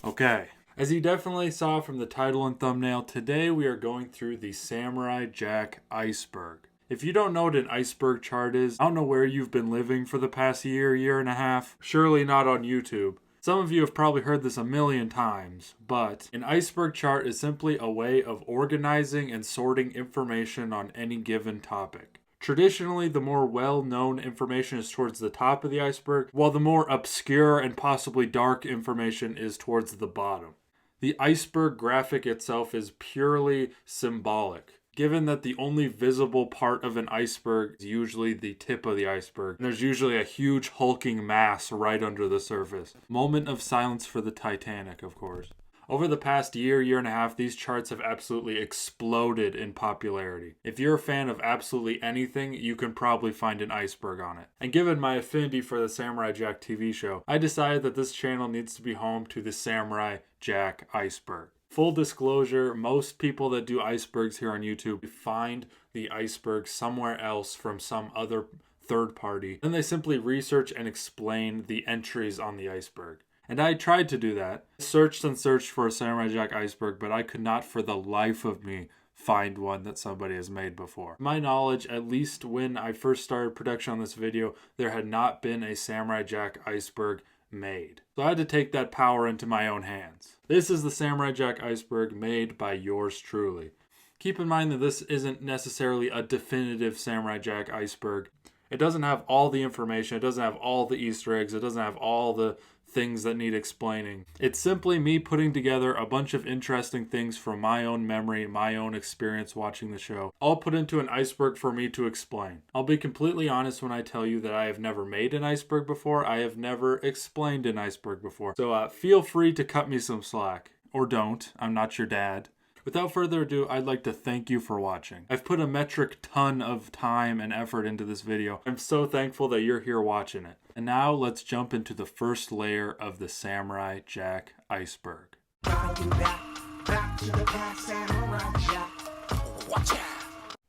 Okay, as you definitely saw from the title and thumbnail, today we are going through the Samurai Jack iceberg. If you don't know what an iceberg chart is, I don't know where you've been living for the past year and a half. Surely not on YouTube. Some of you have probably heard this a million times, but an iceberg chart is simply a way of organizing and sorting information on any given topic. Traditionally, the more well-known information is towards the top of the iceberg, while the more obscure and possibly dark information is towards the bottom. The iceberg graphic itself is purely symbolic, given that the only visible part of an iceberg is usually the tip of the iceberg, and there's usually a huge hulking mass right under the surface. Moment of silence for the Titanic, of course. Over the past year and a half, these charts have absolutely exploded in popularity. If you're a fan of absolutely anything, you can probably find an iceberg on it. And given my affinity for the Samurai Jack TV show, I decided that this channel needs to be home to the Samurai Jack iceberg. Full disclosure, most people that do icebergs here on YouTube find the iceberg somewhere else from some other third party. Then they simply research and explain the entries on the iceberg. And I tried to do that. Searched and searched for a Samurai Jack iceberg, but I could not for the life of me find one that somebody has made before. To my knowledge, at least when I first started production on this video, there had not been a Samurai Jack iceberg made. So I had to take that power into my own hands. This is the Samurai Jack iceberg made by yours truly. Keep in mind that this isn't necessarily a definitive Samurai Jack iceberg. It doesn't have all the information, it doesn't have all the Easter eggs, it doesn't have all the things that need explaining. It's simply me putting together a bunch of interesting things from my own memory, my own experience watching the show, all put into an iceberg for me to explain. I'll be completely honest when I tell you that I have never made an iceberg before. I have never explained an iceberg before. So feel free to cut me some slack. Or don't. I'm not your dad. Without further ado, I'd like to thank you for watching. I've put a metric ton of time and effort into this video. I'm so thankful that you're here watching it. And now let's jump into the first layer of the Samurai Jack iceberg.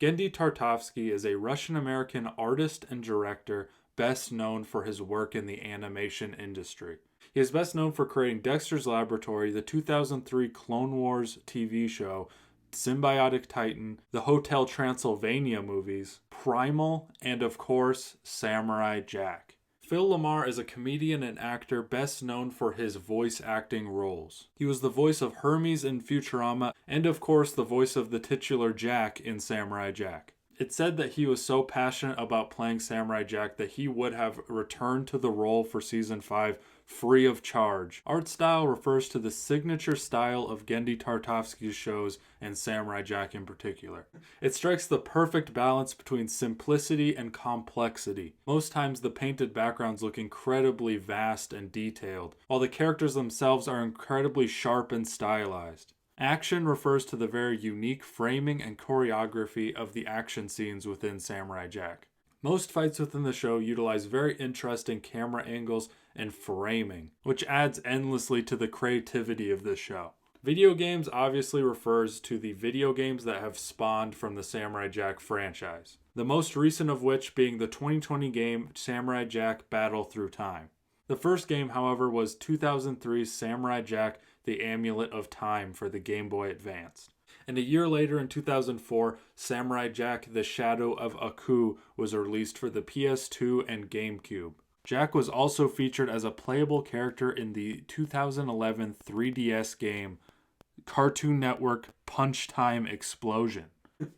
Genndy Tartakovsky is a Russian-American artist and director best known for his work in the animation industry. He is best known for creating Dexter's Laboratory, the 2003 Clone Wars TV show, Symbiotic Titan, the Hotel Transylvania movies, Primal, and of course, Samurai Jack. Phil LaMarr is a comedian and actor best known for his voice acting roles. He was the voice of Hermes in Futurama, and of course the voice of the titular Jack in Samurai Jack. It's said that he was so passionate about playing Samurai Jack that he would have returned to the role for season 5 free of charge. Art style refers to the signature style of Genndy Tartakovsky's shows and Samurai Jack in particular. It strikes the perfect balance between simplicity and complexity. Most times the painted backgrounds look incredibly vast and detailed, while the characters themselves are incredibly sharp and stylized. Action refers to the very unique framing and choreography of the action scenes within Samurai Jack. Most fights within the show utilize very interesting camera angles and framing, which adds endlessly to the creativity of this show. Video games obviously refers to the video games that have spawned from the Samurai Jack franchise. The most recent of which being the 2020 game Samurai Jack Battle Through Time. The first game, however, was 2003's Samurai Jack The Amulet of Time for the Game Boy Advance. And a year later in 2004, Samurai Jack The Shadow of Aku was released for the PS2 and GameCube. Jack was also featured as a playable character in the 2011 3DS game Cartoon Network Punch Time Explosion.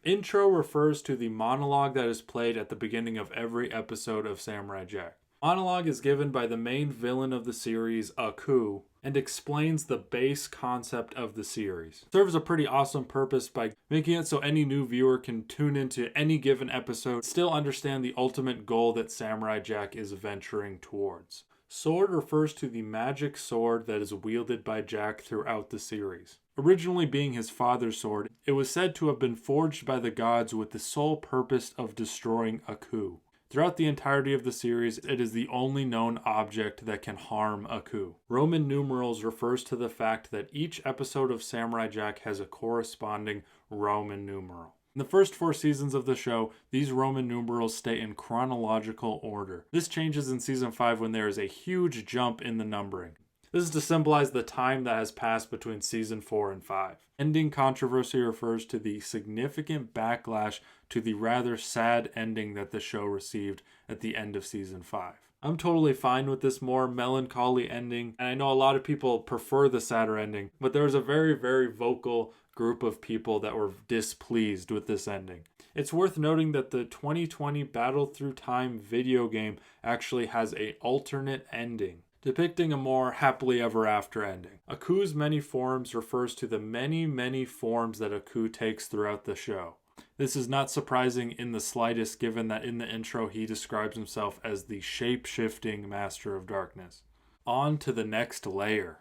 Intro refers to the monologue that is played at the beginning of every episode of Samurai Jack. Monologue is given by the main villain of the series, Aku, and explains the base concept of the series. It serves a pretty awesome purpose by making it so any new viewer can tune into any given episode, still understand the ultimate goal that Samurai Jack is venturing towards. Sword refers to the magic sword that is wielded by Jack throughout the series. Originally being his father's sword, it was said to have been forged by the gods with the sole purpose of destroying Aku. Throughout the entirety of the series, it is the only known object that can harm Aku. Roman numerals refers to the fact that each episode of Samurai Jack has a corresponding Roman numeral. In the first 4 seasons of the show, these Roman numerals stay in chronological order. This changes in season 5 when there is a huge jump in the numbering. This is to symbolize the time that has passed between season 4 and 5. Ending controversy refers to the significant backlash to the rather sad ending that the show received at the end of season 5. I'm totally fine with this more melancholy ending, and I know a lot of people prefer the sadder ending, but there was a very, very vocal group of people that were displeased with this ending. It's worth noting that the 2020 Battle Through Time video game actually has an alternate ending, depicting a more happily ever after ending. Aku's many forms refers to the many, many forms that Aku takes throughout the show. This is not surprising in the slightest, given that in the intro he describes himself as the shape-shifting master of darkness. On to the next layer.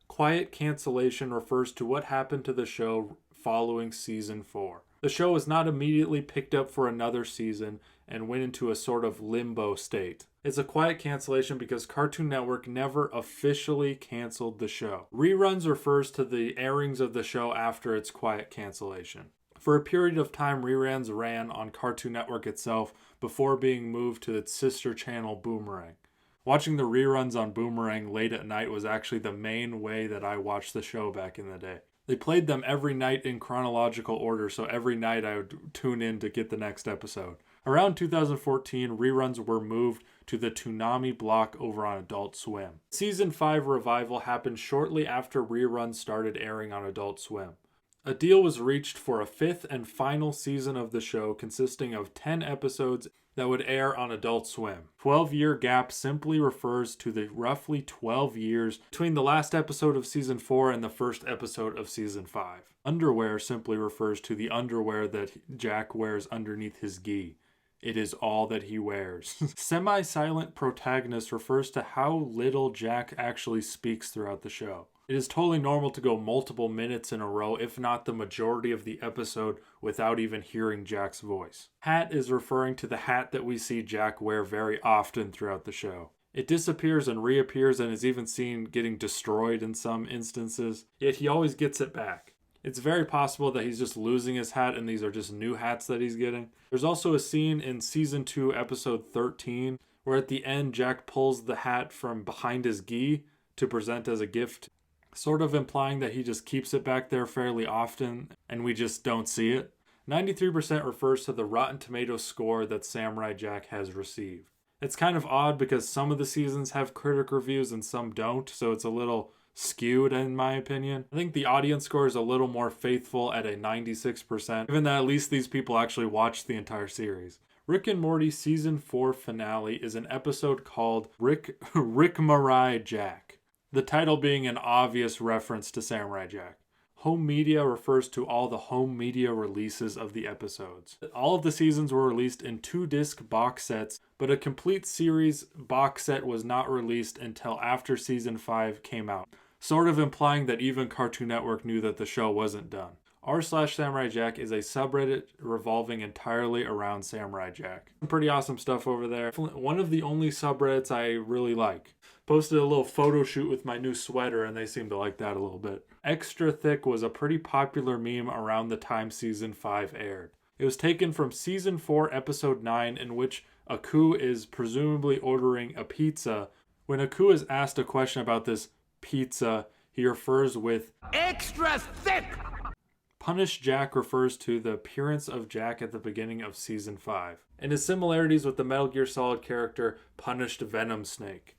Quiet cancellation refers to what happened to the show following season 4. The show was not immediately picked up for another season and went into a sort of limbo state. It's a quiet cancellation because Cartoon Network never officially canceled the show. Reruns refers to the airings of the show after its quiet cancellation. For a period of time, reruns ran on Cartoon Network itself before being moved to its sister channel Boomerang. Watching the reruns on Boomerang late at night was actually the main way that I watched the show back in the day. They played them every night in chronological order, so every night I would tune in to get the next episode. Around 2014, reruns were moved to the Toonami block over on Adult Swim. Season 5 revival happened shortly after reruns started airing on Adult Swim. A deal was reached for a 5th and final season of the show consisting of 10 episodes that would air on Adult Swim. 12-year gap simply refers to the roughly 12 years between the last episode of Season 4 and the first episode of Season 5. Underwear simply refers to the underwear that Jack wears underneath his gi. It is all that he wears. Semi-silent protagonist refers to how little Jack actually speaks throughout the show. It is totally normal to go multiple minutes in a row, if not the majority of the episode, without even hearing Jack's voice. Hat is referring to the hat that we see Jack wear very often throughout the show. It disappears and reappears and is even seen getting destroyed in some instances, yet he always gets it back. It's very possible that he's just losing his hat and these are just new hats that he's getting. There's also a scene in Season 2, Episode 13, where at the end Jack pulls the hat from behind his gi to present as a gift, sort of implying that he just keeps it back there fairly often and we just don't see it. 93% refers to the Rotten Tomatoes score that Samurai Jack has received. It's kind of odd because some of the seasons have critic reviews and some don't, so it's a little skewed in my opinion. I think the audience score is a little more faithful at a 96%, given that at least these people actually watched the entire series. Rick and Morty Season 4 finale is an episode called Rick Marai Jack, the title being an obvious reference to Samurai Jack. Home media refers to all the home media releases of the episodes. All of the seasons were released in 2-disc box sets, but a complete series box set was not released until after Season 5 came out, sort of implying that even Cartoon Network knew that the show wasn't done. r/Samurai Jack is a subreddit revolving entirely around Samurai Jack. Pretty awesome stuff over there. One of the only subreddits I really like. Posted a little photo shoot with my new sweater and they seem to like that a little bit. Extra Thick was a pretty popular meme around the time Season 5 aired. It was taken from Season 4, Episode 9, in which Aku is presumably ordering a pizza. When Aku is asked a question about this pizza, he refers with extra thick. Punish Jack refers to the appearance of Jack at the beginning of Season 5, and his similarities with the Metal Gear Solid character Punished Venom Snake.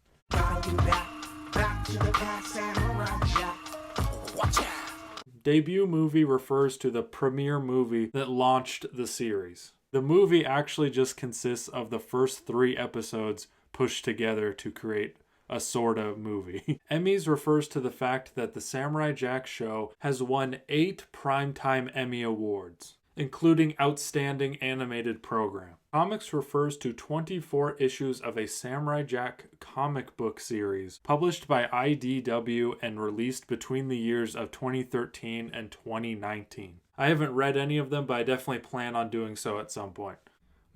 Debut movie refers to the premiere movie that launched the series. The movie actually just consists of the first 3 episodes pushed together to create a sorta movie. Emmys refers to the fact that the Samurai Jack show has won 8 Primetime Emmy Awards, including Outstanding Animated Program. Comics refers to 24 issues of a Samurai Jack comic book series published by IDW and released between the years of 2013 and 2019. I haven't read any of them, but I definitely plan on doing so at some point.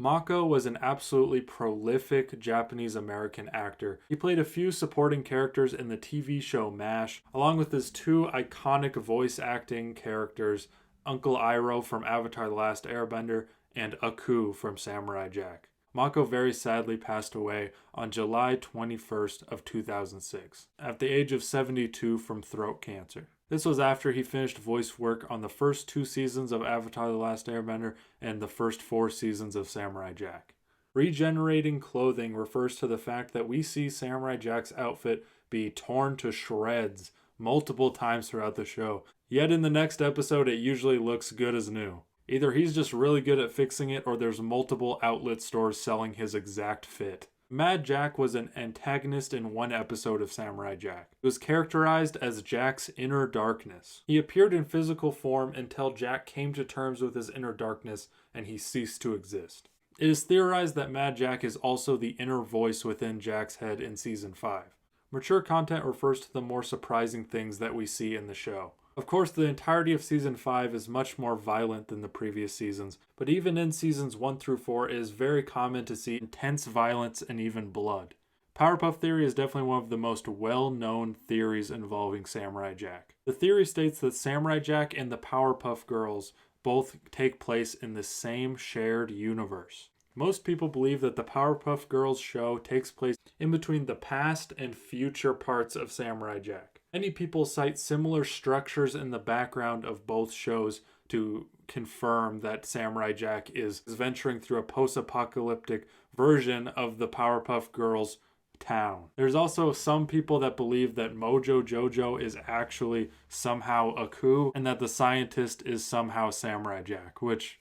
Mako was an absolutely prolific Japanese-American actor. He played a few supporting characters in the TV show MASH, along with his 2 iconic voice acting characters, Uncle Iroh from Avatar: The Last Airbender and Aku from Samurai Jack. Mako very sadly passed away on July 21st of 2006 at the age of 72 from throat cancer. This was after he finished voice work on the first 2 seasons of Avatar: The Last Airbender and the first 4 seasons of Samurai Jack. Regenerating clothing refers to the fact that we see Samurai Jack's outfit be torn to shreds multiple times throughout the show, yet in the next episode it usually looks good as new. Either he's just really good at fixing it, or there's multiple outlet stores selling his exact fit. Mad Jack was an antagonist in one episode of Samurai Jack. He was characterized as Jack's inner darkness. He appeared in physical form until Jack came to terms with his inner darkness and he ceased to exist. It is theorized that Mad Jack is also the inner voice within Jack's head in Season 5. Mature content refers to the more surprising things that we see in the show. Of course, the entirety of Season 5 is much more violent than the previous seasons, but even in Seasons 1 through 4, it is very common to see intense violence and even blood. Powerpuff Theory is definitely one of the most well-known theories involving Samurai Jack. The theory states that Samurai Jack and the Powerpuff Girls both take place in the same shared universe. Most people believe that the Powerpuff Girls show takes place in between the past and future parts of Samurai Jack. Many people cite similar structures in the background of both shows to confirm that Samurai Jack is venturing through a post-apocalyptic version of the Powerpuff Girls town. There's also some people that believe that Mojo Jojo is actually somehow a coup and that the scientist is somehow Samurai Jack, which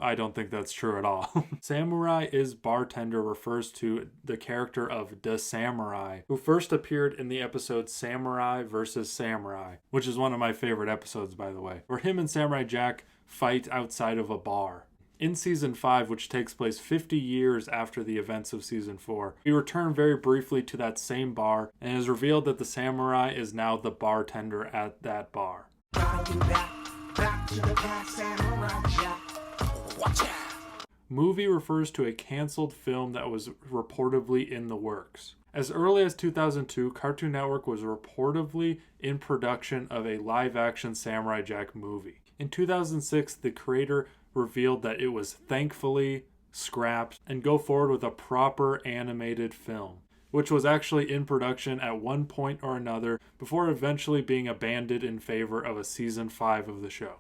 I don't think that's true at all. Samurai is Bartender refers to the character of the Samurai, who first appeared in the episode Samurai vs. Samurai, which is one of my favorite episodes, by the way, where him and Samurai Jack fight outside of a bar. In Season 5, which takes place 50 years after the events of Season 4, we return very briefly to that same bar, and it is revealed that the Samurai is now the bartender at that bar. Back to the past, Samurai Jack. Watch out! Movie refers to a canceled film that was reportedly in the works. As early as 2002, Cartoon Network was reportedly in production of a live-action Samurai Jack movie. In 2006, the creator revealed that it was thankfully scrapped and go forward with a proper animated film, which was actually in production at one point or another before eventually being abandoned in favor of a Season 5 of the show.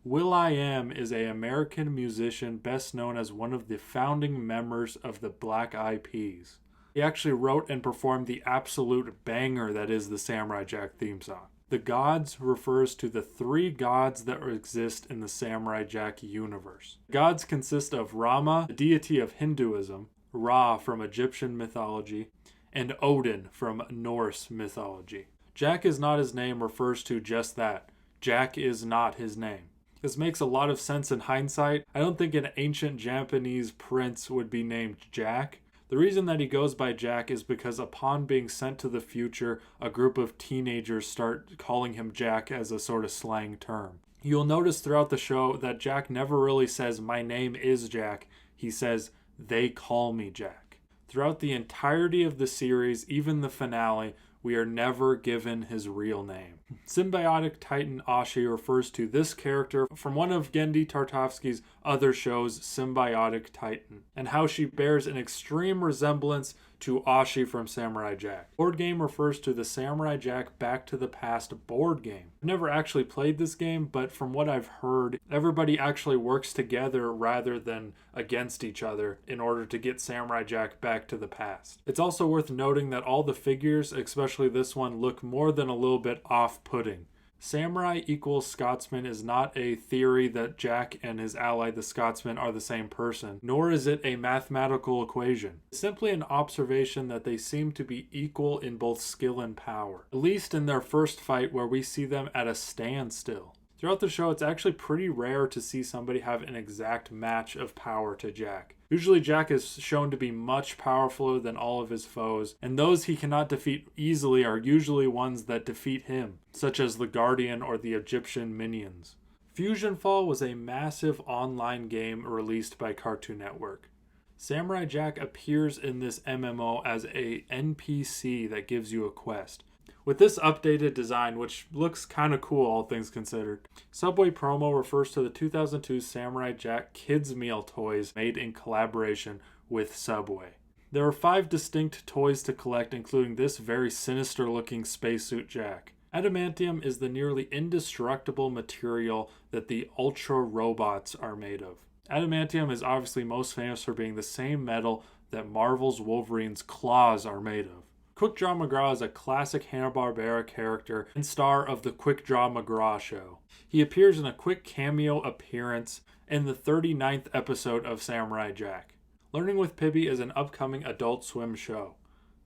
will.i.am is an American musician best known as one of the founding members of the Black Eyed Peas. He actually wrote and performed the absolute banger that is the Samurai Jack theme song. The gods refers to the 3 gods that exist in the Samurai Jack universe. The gods consist of Rama, the deity of Hinduism, Ra from Egyptian mythology, and Odin from Norse mythology. Jack is not his name refers to just that. Jack is not his name. This makes a lot of sense in hindsight. I don't think an ancient Japanese prince would be named Jack. The reason that he goes by Jack is because upon being sent to the future, a group of teenagers start calling him Jack as a sort of slang term. You'll notice throughout the show that Jack never really says, "My name is Jack." He says, "They call me Jack." Throughout the entirety of the series, even the finale, we are never given his real name. Symbiotic Titan Ashi refers to this character from one of Genndy Tartakovsky's other shows, Symbiotic Titan, and how she bears an extreme resemblance to Ashi from Samurai Jack. Board game refers to the Samurai Jack Back to the Past board game. I've never actually played this game, but from what I've heard, everybody actually works together rather than against each other in order to get Samurai Jack back to the past. It's also worth noting that all the figures, especially this one, look more than a little bit off-putting. Samurai equals Scotsman is not a theory that Jack and his ally the Scotsman are the same person, nor is it a mathematical equation. It's simply an observation that they seem to be equal in both skill and power, at least in their first fight where we see them at a standstill. Throughout the show, it's actually pretty rare to see somebody have an exact match of power to Jack. Usually Jack is shown to be much powerfuler than all of his foes, and those he cannot defeat easily are usually ones that defeat him, such as the Guardian or the Egyptian minions. Fusion Fall was a massive online game released by Cartoon Network. Samurai Jack appears in this MMO as a NPC that gives you a quest. With this updated design, which looks kind of cool all things considered, Subway Promo refers to the 2002 Samurai Jack Kids Meal toys made in collaboration with Subway. There are 5 distinct toys to collect, including this very sinister-looking spacesuit Jack. Adamantium is the nearly indestructible material that the Ultra robots are made of. Adamantium is obviously most famous for being the same metal that Marvel's Wolverine's claws are made of. Quick Draw McGraw is a classic Hanna-Barbera character and star of the Quick Draw McGraw show. He appears in a quick cameo appearance in the 39th episode of Samurai Jack. Learning with Pibby is an upcoming Adult Swim show.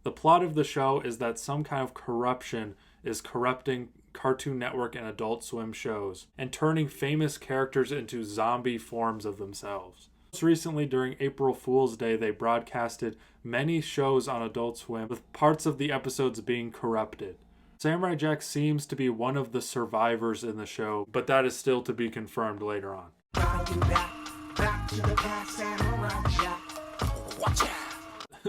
The plot of the show is that some kind of corruption is corrupting Cartoon Network and Adult Swim shows and turning famous characters into zombie forms of themselves. Most recently, during April Fool's Day, they broadcasted many shows on Adult Swim with parts of the episodes being corrupted. Samurai Jack seems to be one of the survivors in the show, but that is still to be confirmed later on.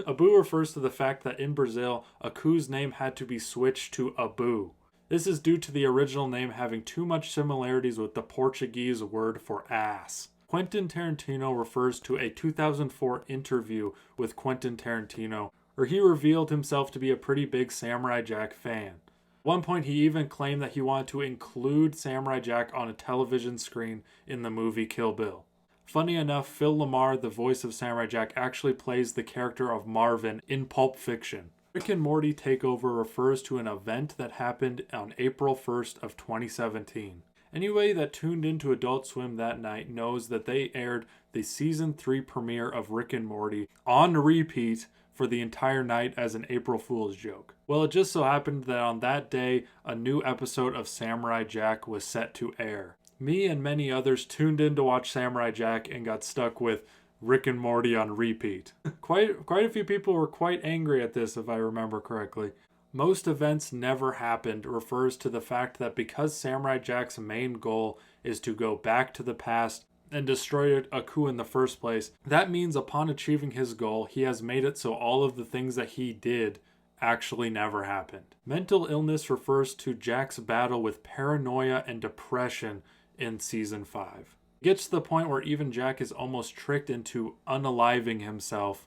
Abu refers to the fact that in Brazil, Aku's name had to be switched to Abu. This is due to the original name having too much similarities with the Portuguese word for ass. Quentin Tarantino refers to a 2004 interview with Quentin Tarantino where he revealed himself to be a pretty big Samurai Jack fan. At one point, he even claimed that he wanted to include Samurai Jack on a television screen in the movie Kill Bill. Funny enough, Phil Lamar, the voice of Samurai Jack, actually plays the character of Marvin in Pulp Fiction. Rick and Morty Takeover refers to an event that happened on April 1st of 2017. Anybody that tuned into Adult Swim that night knows that they aired the Season 3 premiere of Rick and Morty on repeat for the entire night as an April Fool's joke. Well, it just so happened that on that day, a new episode of Samurai Jack was set to air. Me and many others tuned in to watch Samurai Jack and got stuck with Rick and Morty on repeat. Quite a few people were quite angry at this, if I remember correctly. Most events never happened refers to the fact that because Samurai Jack's main goal is to go back to the past and destroy Aku in the first place, that means upon achieving his goal, he has made it so all of the things that he did actually never happened. Mental illness refers to Jack's battle with paranoia and depression in Season 5. It gets to the point where even Jack is almost tricked into unaliving himself.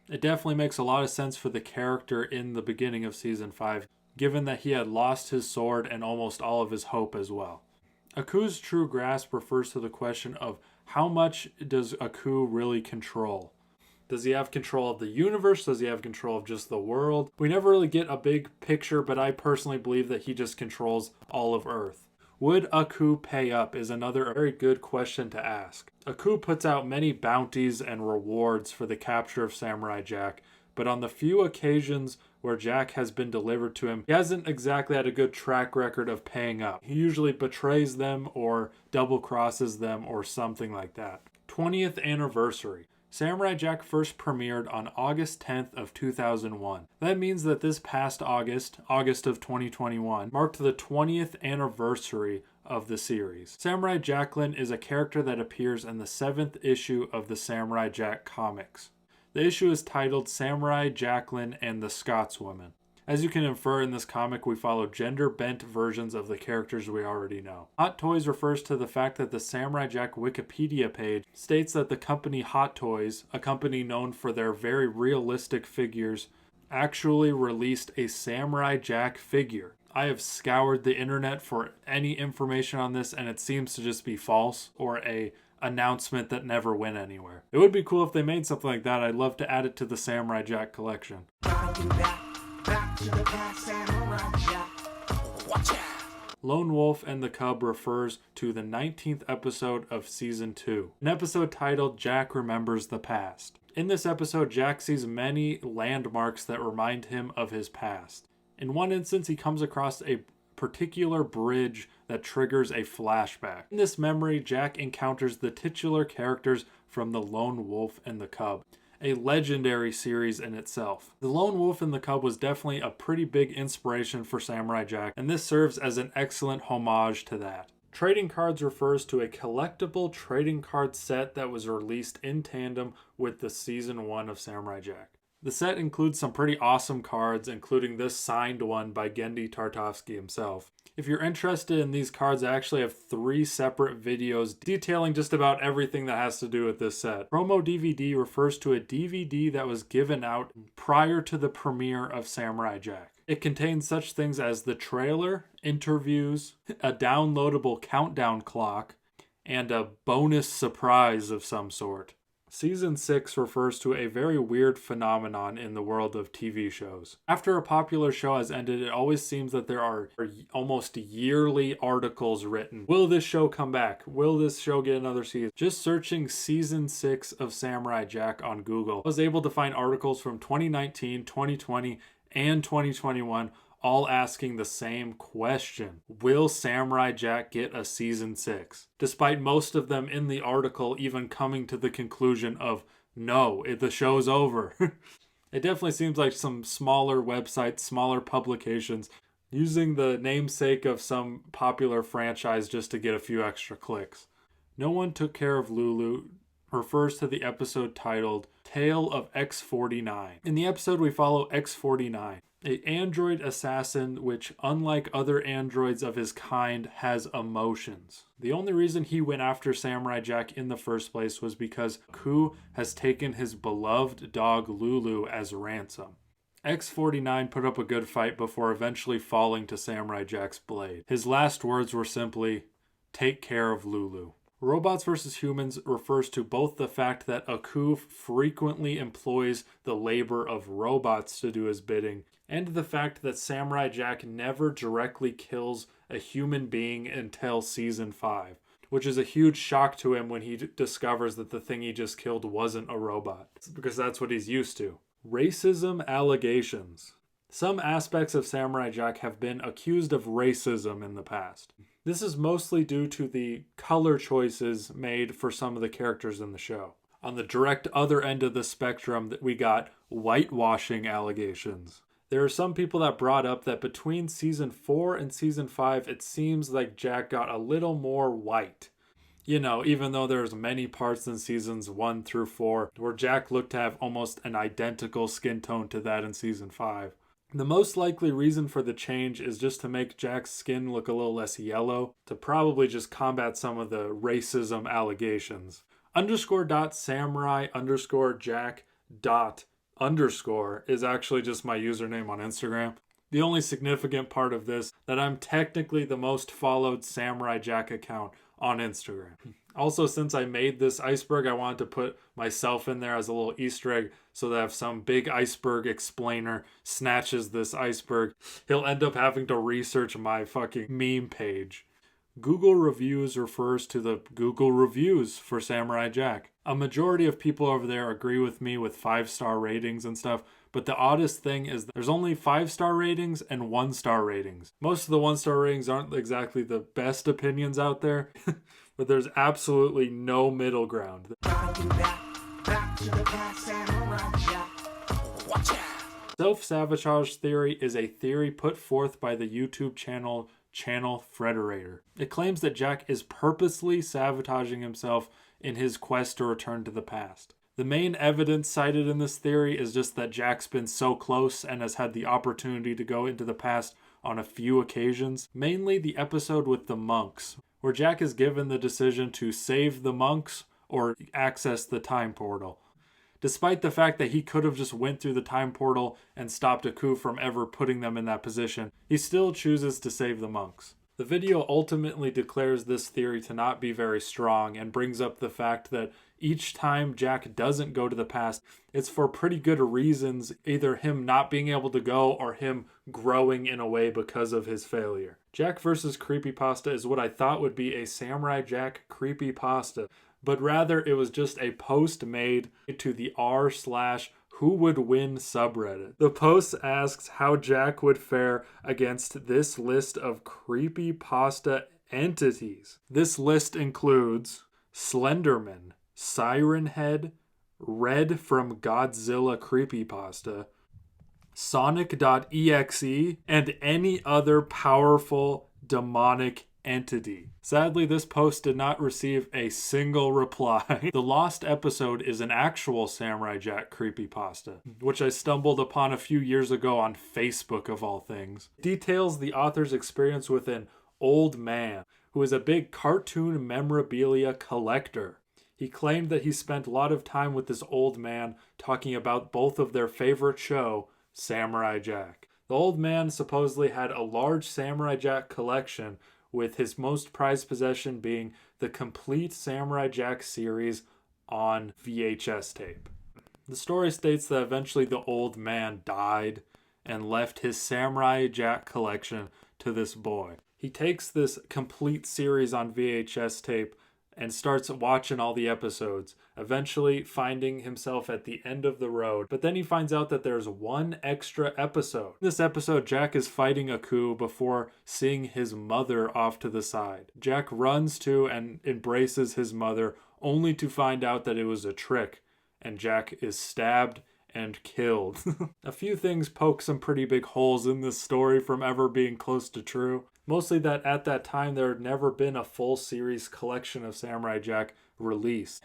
It definitely makes a lot of sense for the character in the beginning of Season 5, given that he had lost his sword and almost all of his hope as well. Aku's true grasp refers to the question of how much does Aku really control? Does he have control of the universe? Does he have control of just the world? We never really get a big picture, but I personally believe that he just controls all of Earth. Would Aku pay up is another very good question to ask. Aku puts out many bounties and rewards for the capture of Samurai Jack, but on the few occasions where Jack has been delivered to him, he hasn't exactly had a good track record of paying up. He usually betrays them or double crosses them or something like that. 20th anniversary. Samurai Jack first premiered on August 10th of 2001. That means that this past August of 2021, marked the 20th anniversary of the series. Samurai Jacqueline is a character that appears in the 7th issue of the Samurai Jack comics. The issue is titled Samurai Jacqueline and the Scotswoman. As you can infer in this comic, we follow gender-bent versions of the characters we already know. Hot Toys refers to the fact that the Samurai Jack Wikipedia page states that the company Hot Toys, a company known for their very realistic figures, actually released a Samurai Jack figure. I have scoured the internet for any information on this, and it seems to just be false or a announcement that never went anywhere. It would be cool if they made something like that. I'd love to add it to the Samurai Jack collection. Lone Wolf and the Cub refers to the 19th episode of Season 2, an episode titled Jack Remembers the Past. In this episode, Jack sees many landmarks that remind him of his past. In one instance, he comes across a particular bridge that triggers a flashback. In this memory, Jack encounters the titular characters from The Lone Wolf and the Cub, a legendary series in itself. The Lone Wolf and the Cub was definitely a pretty big inspiration for Samurai Jack, and this serves as an excellent homage to that. Trading cards refers to a collectible trading card set that was released in tandem with the Season 1 of Samurai Jack. The set includes some pretty awesome cards, including this signed one by Genndy Tartakovsky himself. If you're interested in these cards, I actually have 3 separate videos detailing just about everything that has to do with this set. Promo DVD refers to a DVD that was given out prior to the premiere of Samurai Jack. It contains such things as the trailer, interviews, a downloadable countdown clock, and a bonus surprise of some sort. Season 6 refers to a very weird phenomenon in the world of TV shows. After a popular show has ended, it always seems that there are almost yearly articles written. Will this show come back? Will this show get another season? Just searching Season 6 of Samurai Jack on Google, I was able to find articles from 2019, 2020, and 2021 all asking the same question. Will Samurai Jack get a season 6? Despite most of them in the article even coming to the conclusion of, no, the show's over. It definitely seems like some smaller websites, smaller publications, using the namesake of some popular franchise just to get a few extra clicks. No One Took Care of Lulu refers to the episode titled Tale of X-49. In the episode, we follow X-49, an android assassin which, unlike other androids of his kind, has emotions. The only reason he went after Samurai Jack in the first place was because Ku has taken his beloved dog Lulu as ransom. X-49 put up a good fight before eventually falling to Samurai Jack's blade. His last words were simply, "Take care of Lulu." Robots vs. Humans refers to both the fact that Aku frequently employs the labor of robots to do his bidding, and the fact that Samurai Jack never directly kills a human being until Season 5, which is a huge shock to him when he discovers that the thing he just killed wasn't a robot, because that's what he's used to. Racism allegations. Some aspects of Samurai Jack have been accused of racism in the past. This is mostly due to the color choices made for some of the characters in the show. On the direct other end of the spectrum, we got whitewashing allegations. There are some people that brought up that between Season 4 and Season 5, it seems like Jack got a little more white. You know, even though there's many parts in Seasons 1 through 4 where Jack looked to have almost an identical skin tone to that in Season 5. The most likely reason for the change is just to make Jack's skin look a little less yellow, to probably just combat some of the racism allegations. _.samurai_jack._ is actually just my username on Instagram. The only significant part of this, that I'm technically the most followed Samurai Jack account on Instagram. Also, since I made this iceberg, I wanted to put myself in there as a little Easter egg so that if some big iceberg explainer snatches this iceberg, he'll end up having to research my fucking meme page. Google Reviews refers to the Google Reviews for Samurai Jack. A majority of people over there agree with me with 5-star ratings and stuff, but the oddest thing is there's only 5-star ratings and 1-star ratings. Most of the 1-star ratings aren't exactly the best opinions out there, but there's absolutely no middle ground. Self-sabotage theory is a theory put forth by the YouTube channel Frederator. It claims that Jack is purposely sabotaging himself in his quest to return to the past. The main evidence cited in this theory is just that Jack's been so close and has had the opportunity to go into the past on a few occasions, mainly the episode with the monks, where Jack is given the decision to save the monks or access the time portal. Despite the fact that he could have just went through the time portal and stopped Aku from ever putting them in that position, he still chooses to save the monks. The video ultimately declares this theory to not be very strong and brings up the fact that each time Jack doesn't go to the past, it's for pretty good reasons, either him not being able to go or him growing in a way because of his failure. Jack vs. Creepypasta is what I thought would be a Samurai Jack creepypasta, but rather it was just a post made to the r/who would win subreddit. The post asks how Jack would fare against this list of creepypasta entities. This list includes Slenderman, Siren Head, Red from Godzilla Creepypasta, Sonic.exe, and any other powerful demonic entity. Sadly, this post did not receive a single reply. The lost episode is an actual Samurai Jack creepypasta, which I stumbled upon a few years ago on Facebook of all things. It details the author's experience with an old man who is a big cartoon memorabilia collector. He claimed that he spent a lot of time with this old man talking about both of their favorite show, Samurai Jack. The old man supposedly had a large Samurai Jack collection, with his most prized possession being the complete Samurai Jack series on VHS tape. The story states that eventually the old man died and left his Samurai Jack collection to this boy. He takes this complete series on VHS tape and starts watching all the episodes, eventually finding himself at the end of the road. But then he finds out that there's one extra episode. In this episode, Jack is fighting a coup before seeing his mother off to the side. Jack runs to and embraces his mother, only to find out that it was a trick, and Jack is stabbed and killed. A few things poke some pretty big holes in this story from ever being close to true. Mostly that at that time there had never been a full series collection of Samurai Jack released.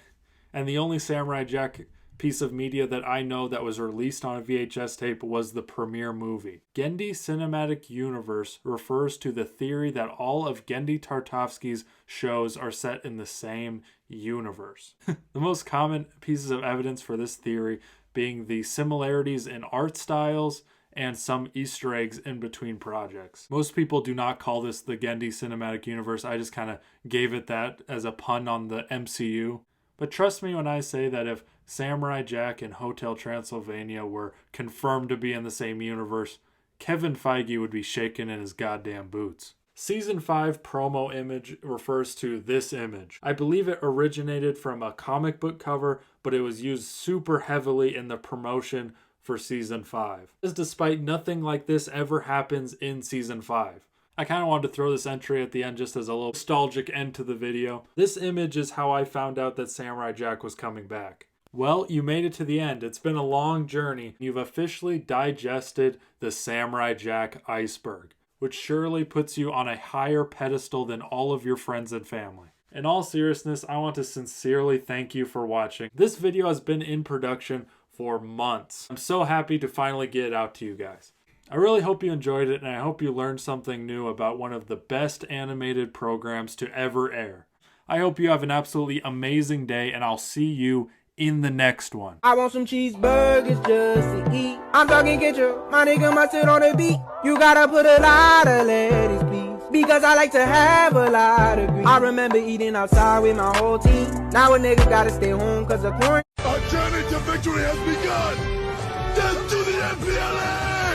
And the only Samurai Jack piece of media that I know that was released on a VHS tape was the premiere movie. Genndy Cinematic Universe refers to the theory that all of Genndy Tartakovsky's shows are set in the same universe. The most common pieces of evidence for this theory being the similarities in art styles and some Easter eggs in between projects. Most people do not call this the Genndy Cinematic Universe. I just kind of gave it that as a pun on the MCU. But trust me when I say that if Samurai Jack and Hotel Transylvania were confirmed to be in the same universe, Kevin Feige would be shaking in his goddamn boots. Season 5 promo image refers to this image. I believe it originated from a comic book cover, but it was used super heavily in the promotion for Season 5. Despite nothing like this ever happens in Season 5. I kind of wanted to throw this entry at the end just as a little nostalgic end to the video. This image is how I found out that Samurai Jack was coming back. Well, you made it to the end. It's been a long journey. You've officially digested the Samurai Jack iceberg, which surely puts you on a higher pedestal than all of your friends and family. In all seriousness, I want to sincerely thank you for watching. This video has been in production for months. I'm so happy to finally get it out to you guys. I really hope you enjoyed it, and I hope you learned something new about one of the best animated programs to ever air. I hope you have an absolutely amazing day, and I'll see you in the next one. I want some cheeseburgers just to eat. I'm talking ketchup, my nigga mustard on the beat. You gotta put a lot of lettuce, please, because I like to have a lot of grease. I remember eating outside with my whole team. Now a nigga gotta stay home cause of quarantine. Our journey to victory has begun! Death to the MPLA!